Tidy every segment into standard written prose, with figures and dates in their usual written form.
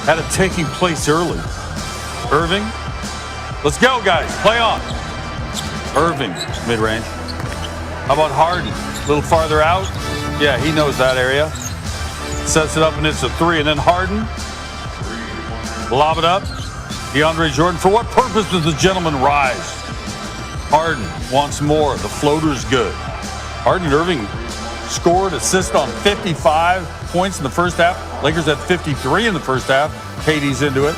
had it taking place early. Irving, let's go, guys. Play on. Irving, mid-range. How about Harden? A little farther out. Yeah, he knows that area. Sets it up and it's a three. And then Harden, lob it up. DeAndre Jordan. For what purpose does the gentleman rise? Harden wants more. The floater's good. Harden and Irving scored, assist on 55 points in the first half. Lakers had 53 in the first half. KD's into it.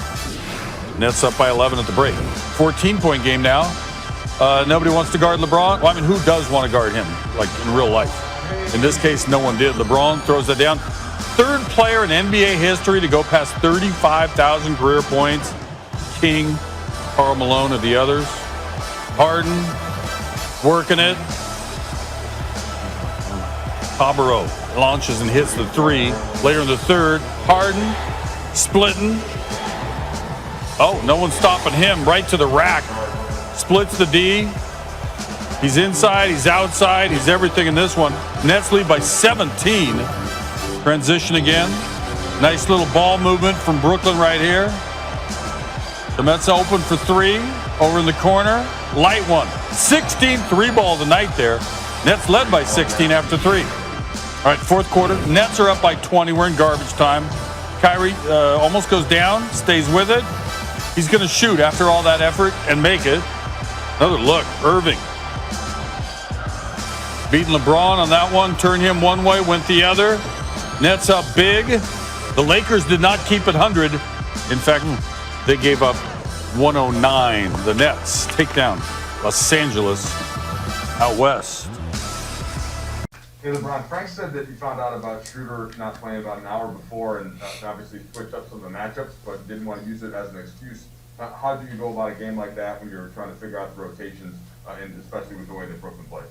Nets up by 11 at the break. 14-point game now. Nobody wants to guard LeBron. Well, I mean, who does want to guard him, like in real life? In this case, no one did. LeBron throws that down. Third player in NBA history to go past 35,000 career points. King, Karl Malone of the others. Harden, working it. Tabarot launches and hits the three. Later in the third, Harden splitting. Oh, no one's stopping him. Right to the rack. Splits the D. He's inside, he's outside, he's everything in this one. Nets lead by 17. Transition again. Nice little ball movement from Brooklyn right here. The Mets open for three. Over in the corner. Light one. 16 three-ball tonight there. Nets led by 16 after three. All right, fourth quarter. Nets are up by 20. We're in garbage time. Kyrie almost goes down, stays with it. He's going to shoot after all that effort and make it. Another look. Irving. Beating LeBron on that one. Turned him one way, went the other. Nets up big. The Lakers did not keep it 100. In fact, they gave up 109. The Nets take down Los Angeles out west. Hey, LeBron, Frank said that you found out about Schroeder not playing about an hour before and obviously switched up some of the matchups, but didn't want to use it as an excuse. How do you go about a game like that when you're trying to figure out the rotations, and especially with the way that Brooklyn plays?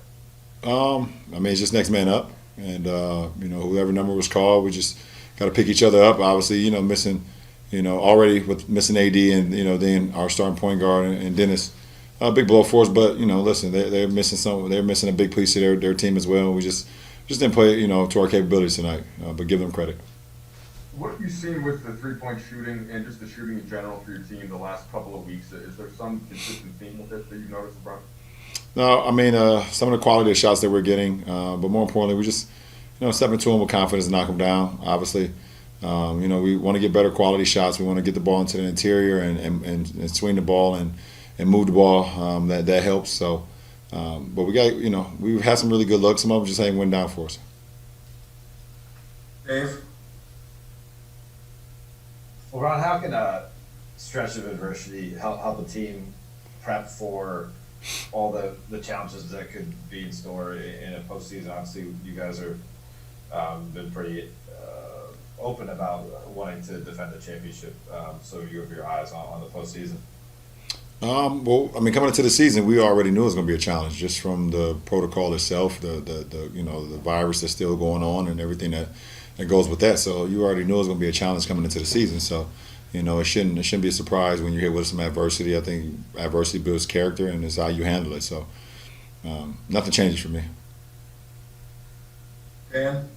I mean, it's just next man up. And, whoever number was called, we just got to pick each other up. Obviously, missing, already with missing AD and, then our starting point guard and Dennis. A big blow for us, but, listen, they're missing they're missing a big piece of their team as well. We just didn't play, to our capabilities tonight, but give them credit. What have you seen with the three-point shooting and just the shooting in general for your team the last couple of weeks? Is there some consistent theme with it that you've noticed, LeBron? No, I mean, some of the quality of shots that we're getting, but more importantly, we just, step into them with confidence and knock them down, obviously. We want to get better quality shots. We want to get the ball into the interior and swing the ball and move the ball. That helps. So, but we got, we've had some really good looks. Some of them just ain't went down for us. Dave? Well, Ron, how can a stretch of adversity help a team prep for all the challenges that could be in store in a postseason? Obviously, you guys are been pretty open about wanting to defend the championship, so you have your eyes on the postseason. Well, I mean, coming into the season, we already knew it was going to be a challenge, just from the protocol itself, the virus that's still going on, and everything that goes with that. So you already knew it was going to be a challenge coming into the season. So, it shouldn't be a surprise when you're hit with some adversity. I think adversity builds character, and it's how you handle it. So, nothing changes for me. Dan?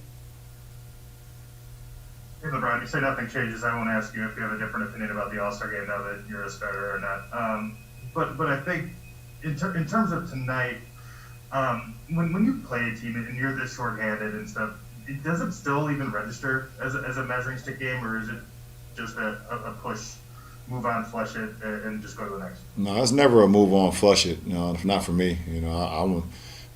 Hey, LeBron, you say nothing changes. I won't ask you if you have a different opinion about the All-Star game now that you're a starter or not. But I think in terms of tonight, when you play a team and you're this shorthanded and stuff, does it still even register as a measuring stick game, or is it just a push, move on, flush it, and just go to the next? No, it's never a move on, flush it. Not for me. I'm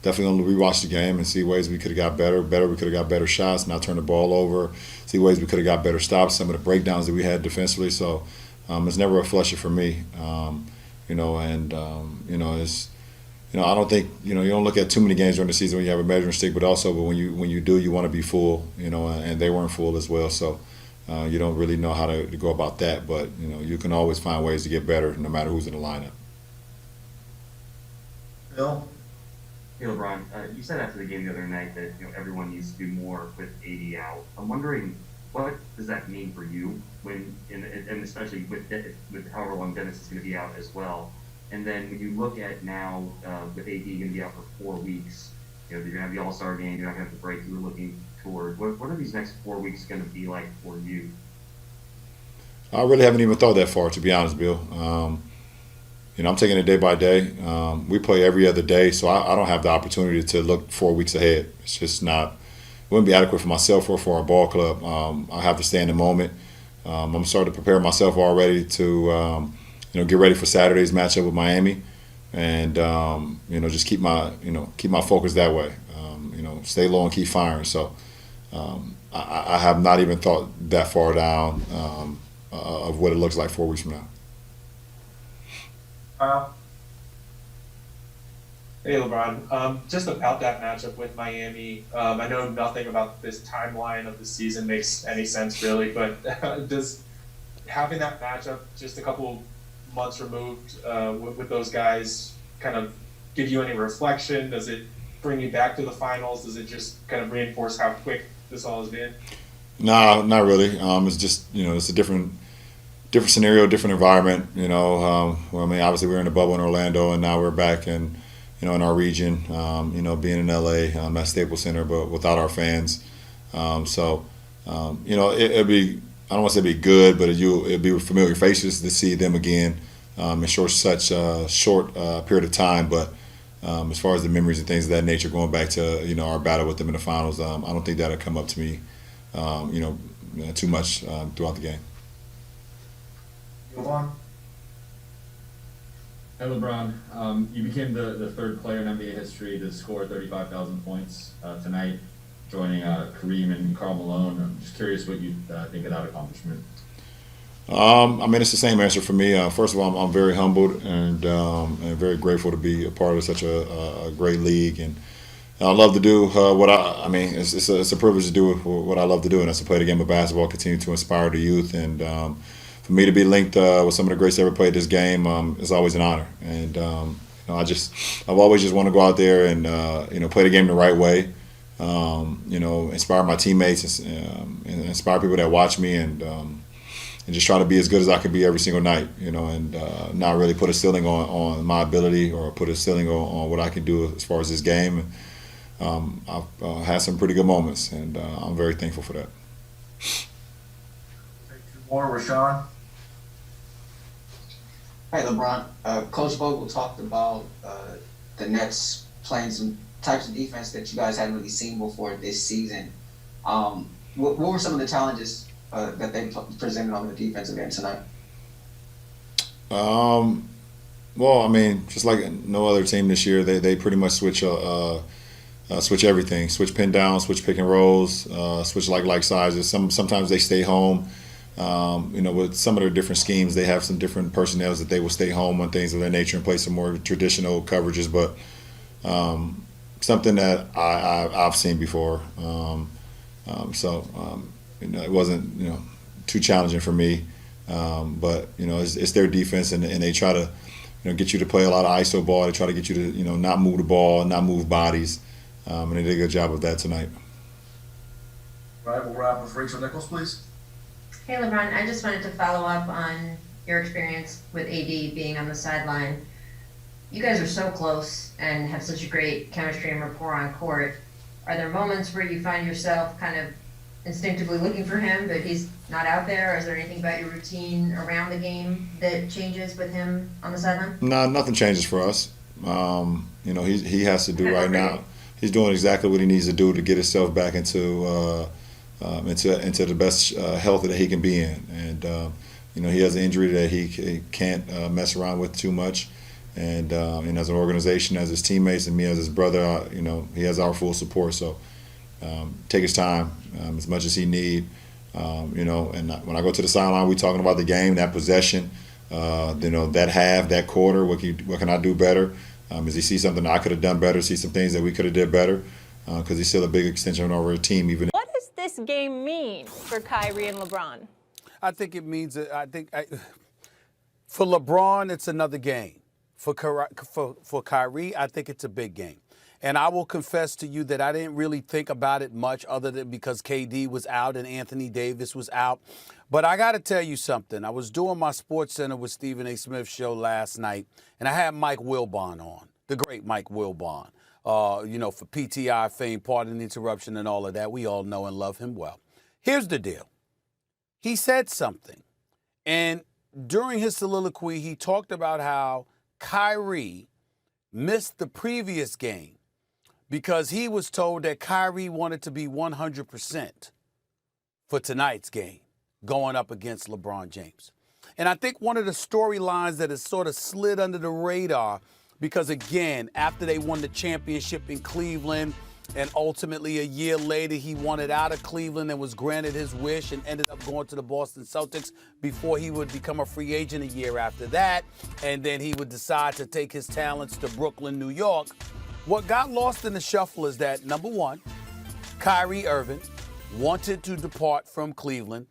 definitely going to rewatch the game and see ways we could have got better. We could have got better shots, not turn the ball over. See ways we could have got better stops. Some of the breakdowns that we had defensively. So it's never a flusher for me. It's. I don't think you don't look at too many games during the season when you have a measuring stick, but when you do, you want to be full. And they weren't full as well, so you don't really know how to go about that. But you can always find ways to get better, no matter who's in the lineup. Bill? Hey, LeBron, you said after the game the other night that everyone needs to do more with AD out. I'm wondering, what does that mean for you when, and especially with however long Dennis is going to be out as well? And then when you look at now with AD going to be out for 4 weeks, you're going to have the All-Star game, you're not going to have the break you were looking toward. What are these next 4 weeks going to be like for you? I really haven't even thought that far, to be honest, Bill. I'm taking it day by day. We play every other day, so I don't have the opportunity to look 4 weeks ahead. It's just not. It wouldn't be adequate for myself or for our ball club. I have to stay in the moment. I'm starting to prepare myself already to, get ready for Saturday's matchup with Miami, and just keep my focus that way. Stay low and keep firing. So I have not even thought that far down of what it looks like 4 weeks from now. Hey, LeBron. Just about that matchup with Miami. I know nothing about this timeline of the season makes any sense really, but does having that matchup just a couple months removed with those guys kind of give you any reflection? Does it bring you back to the finals? Does it just kind of reinforce how quick this all has been? No, not really. It's just it's a different scenario, different environment. Obviously we were in a bubble in Orlando, and now we're back in in our region. Being in LA at Staples Center, but without our fans. It'd be, I don't want to say it'd be good, but it'd be familiar faces to see them again in such a short period of time. But as far as the memories and things of that nature, going back to our battle with them in the finals, I don't think that'll come up to me too much throughout the game. Hey LeBron, you became the third player in NBA history to score 35,000 points tonight, joining Kareem and Karl Malone. I'm just curious what you think of that accomplishment. It's the same answer for me. First of all, I'm very humbled and very grateful to be a part of such a great league, and I love to do what it's a privilege to do what I love to do, and that's to play the game of basketball, continue to inspire the youth, and for me to be linked with some of the greats that ever played this game is always an honor. And I've always just want to go out there and play the game the right way. Inspire my teammates and inspire people that watch me, and just try to be as good as I can be every single night. And not really put a ceiling on my ability or put a ceiling on what I can do as far as this game. I've had some pretty good moments, and I'm very thankful for that. Take two more, Rashawn. Hey, LeBron. Coach Vogel talked about the Nets playing some types of defense that you guys hadn't really seen before this season. What were some of the challenges that they presented on the defensive end tonight? Just like no other team this year, they pretty much switch everything, switch pin down, switch pick and rolls, switch like sizes. Sometimes they stay home. With some of their different schemes, they have some different personnel that they will stay home on things of that nature and play some more traditional coverages. But something that I've seen before. It wasn't too challenging for me. But it's their defense, and they try to get you to play a lot of ISO ball. They try to get you to not move the ball, not move bodies, and they did a good job of that tonight. All right, we'll wrap with Rachel Nichols, please. Hey LeBron, I just wanted to follow up on your experience with AD being on the sideline. You guys are so close and have such a great chemistry and rapport on court. Are there moments where you find yourself kind of instinctively looking for him, but he's not out there? Or is there anything about your routine around the game that changes with him on the sideline? No, nothing changes for us. He has to do right now. He's doing exactly what he needs to do to get himself back into the best health that he can be in. And he has an injury that he can't mess around with too much. And as an organization, as his teammates, and me as his brother, he has our full support. So take his time as much as he need. And when I go to the sideline, we talking about the game, that possession, that half, that quarter. What can I do better? Does he see something I could have done better? See some things that we could have did better? Because he's still a big extension of our team. Even. What does this game mean for Kyrie and LeBron? I think it means for LeBron, it's another game. For Kyrie, I think it's a big game. And I will confess to you that I didn't really think about it much other than because KD was out and Anthony Davis was out. But I got to tell you something. I was doing my Sports Center with Stephen A. Smith show last night, and I had Mike Wilbon on, the great Mike Wilbon. For PTI fame, pardon the interruption and all of that. We all know and love him well. Here's the deal. He said something. And during his soliloquy, he talked about how Kyrie missed the previous game because he was told that Kyrie wanted to be 100% for tonight's game going up against LeBron James. And I think one of the storylines that has sort of slid under the radar because, again, after they won the championship in Cleveland and ultimately a year later he wanted out of Cleveland and was granted his wish and ended up going to the Boston Celtics before he would become a free agent a year after that. And then he would decide to take his talents to Brooklyn, New York. What got lost in the shuffle is that, number one, Kyrie Irving wanted to depart from Cleveland,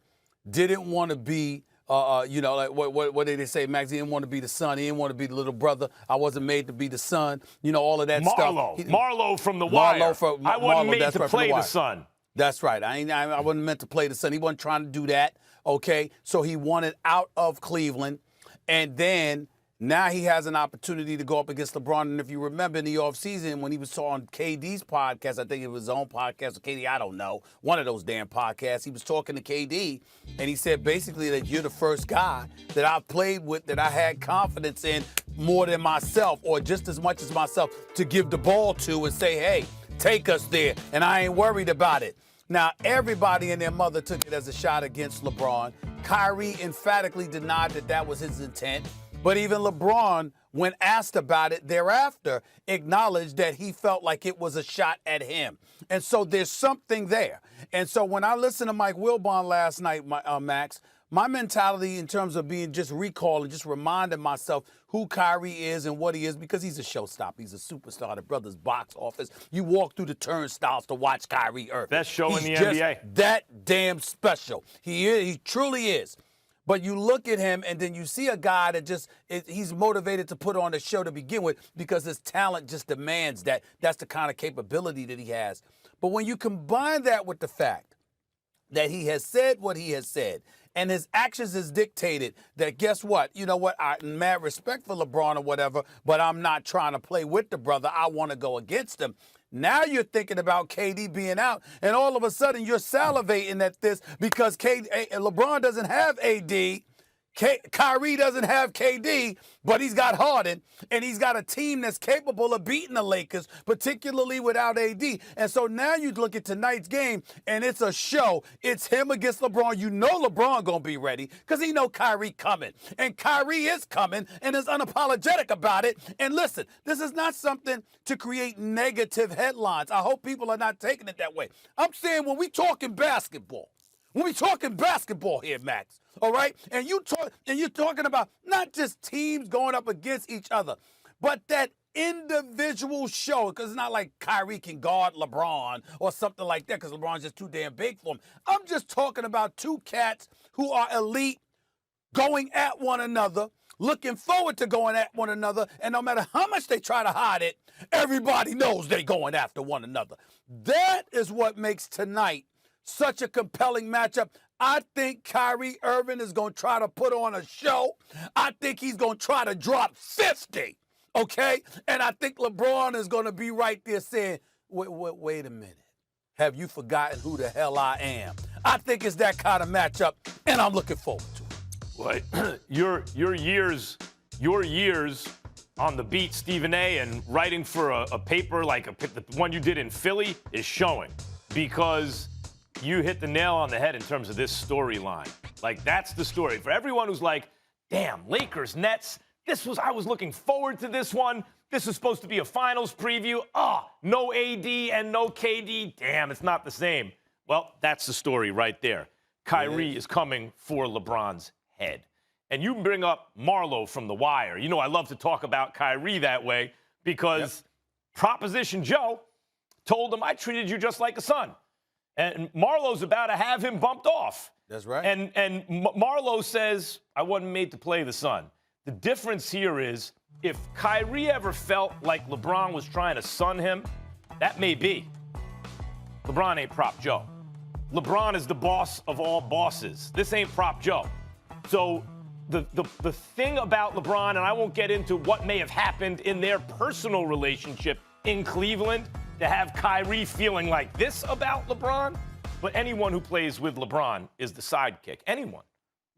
didn't want to be like what did they say, Max? He didn't want to be the son. He didn't want to be the little brother. I wasn't made to be the son. All of that stuff. Marlo from The Wire. I wasn't made to play the son. That's right. I wasn't meant to play the son. He wasn't trying to do that, okay? So he wanted out of Cleveland. And then now he has an opportunity to go up against LeBron. And if you remember in the offseason when he was on KD's podcast, I think it was his own podcast or KD, I don't know, one of those damn podcasts, he was talking to KD, and he said basically that you're the first guy that I've played with that I had confidence in more than myself or just as much as myself to give the ball to and say, hey, take us there, and I ain't worried about it. Now, everybody and their mother took it as a shot against LeBron. Kyrie emphatically denied that that was his intent. But even LeBron, when asked about it thereafter, acknowledged that he felt like it was a shot at him. And so there's something there. And so when I listened to Mike Wilbon last night, Max, my mentality in terms of being just recalling, just reminding myself who Kyrie is and what he is, because he's a showstopper. He's a superstar. The brother's box office. You walk through the turnstiles to watch Kyrie Irving. Best show in the NBA. NBA. That damn special. He is. He truly is. But you look at him and then you see a guy that he's motivated to put on a show to begin with because his talent just demands that. That's the kind of capability that he has. But when you combine that with the fact that he has said what he has said and his actions has dictated that, guess what? You know what? I mad respect for LeBron or whatever, but I'm not trying to play with the brother. I want to go against him. Now you're thinking about KD being out, and all of a sudden you're salivating at this because LeBron doesn't have AD, Kyrie doesn't have KD, but he's got Harden, and he's got a team that's capable of beating the Lakers, particularly without AD. And so now you look at tonight's game, and it's a show. It's him against LeBron. You know LeBron going to be ready because he know Kyrie coming. And Kyrie is coming and is unapologetic about it. And listen, this is not something to create negative headlines. I hope people are not taking it that way. I'm saying when we talking basketball, here, Max, all right? And you're talking about not just teams going up against each other, but that individual show, because it's not like Kyrie can guard LeBron or something like that because LeBron's just too damn big for him. I'm just talking about two cats who are elite, going at one another, looking forward to going at one another, and no matter how much they try to hide it, everybody knows they're going after one another. That is what makes tonight such a compelling matchup. I think Kyrie Irving is going to try to put on a show. I think he's going to try to drop 50, okay? And I think LeBron is going to be right there saying, wait a minute. Have you forgotten who the hell I am? I think it's that kind of matchup, and I'm looking forward to it. Well, your years on the beat, Stephen A., and writing for a paper like the one you did in Philly is showing, because you hit the nail on the head in terms of this storyline. Like, that's the story. For everyone who's like, damn, Lakers, Nets, I was looking forward to this one. This is supposed to be a finals preview. No AD and no KD. Damn, it's not the same. Well, that's the story right there. Kyrie is coming for LeBron's head. And you bring up Marlo from The Wire. You know, I love to talk about Kyrie that way because Proposition Joe told him, I treated you just like a son. And Marlo's about to have him bumped off. That's right. And Marlo says, I wasn't made to play the son. The difference here is if Kyrie ever felt like LeBron was trying to son him, that may be. LeBron ain't Prop Joe. LeBron is the boss of all bosses. This ain't Prop Joe. So the thing about LeBron, and I won't get into what may have happened in their personal relationship in Cleveland, to have Kyrie feeling like this about LeBron, but anyone who plays with LeBron is the sidekick. Anyone.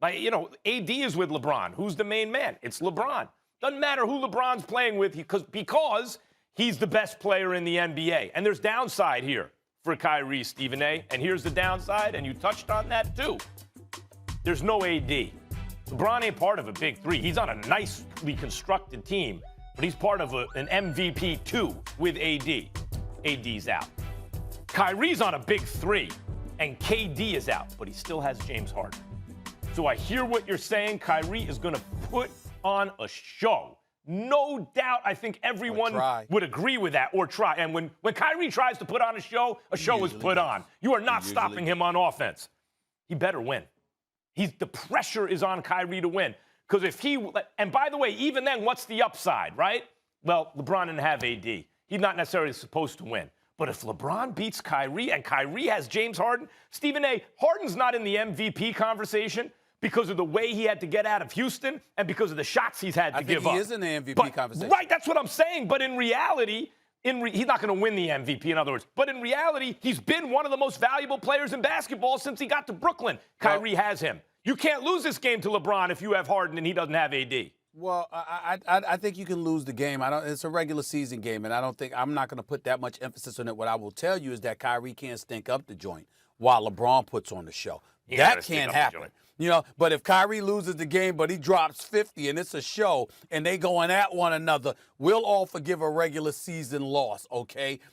Like, AD is with LeBron. Who's the main man? It's LeBron. Doesn't matter who LeBron's playing with because he's the best player in the NBA. And there's downside here for Kyrie, Stephen A. And here's the downside, and you touched on that too. There's no AD. LeBron ain't part of a big three. He's on a nicely constructed team, but he's part of an MVP 2 with AD. AD's out. Kyrie's on a big three, and KD is out, but he still has James Harden. So I hear what you're saying. Kyrie is going to put on a show. No doubt, I think everyone would agree with that, or try. And when Kyrie tries to put on a show is put on. You are not stopping him on offense. He better win. The pressure is on Kyrie to win. Because and by the way, even then, what's the upside, right? Well, LeBron didn't have AD. He's not necessarily supposed to win. But if LeBron beats Kyrie and Kyrie has James Harden, Stephen A., Harden's not in the MVP conversation because of the way he had to get out of Houston and because of the shots he's had to give up. He is in the MVP conversation. Right, that's what I'm saying. But in reality, he's not going to win the MVP, in other words. But in reality, he's been one of the most valuable players in basketball since he got to Brooklyn. Kyrie has him. You can't lose this game to LeBron if you have Harden and he doesn't have AD. Well, I think you can lose the game. It's a regular season game, and I'm not going to put that much emphasis on it. What I will tell you is that Kyrie can't stink up the joint while LeBron puts on the show. That can't happen. But if Kyrie loses the game, but he drops 50 and it's a show and they going at one another, we'll all forgive a regular season loss, okay?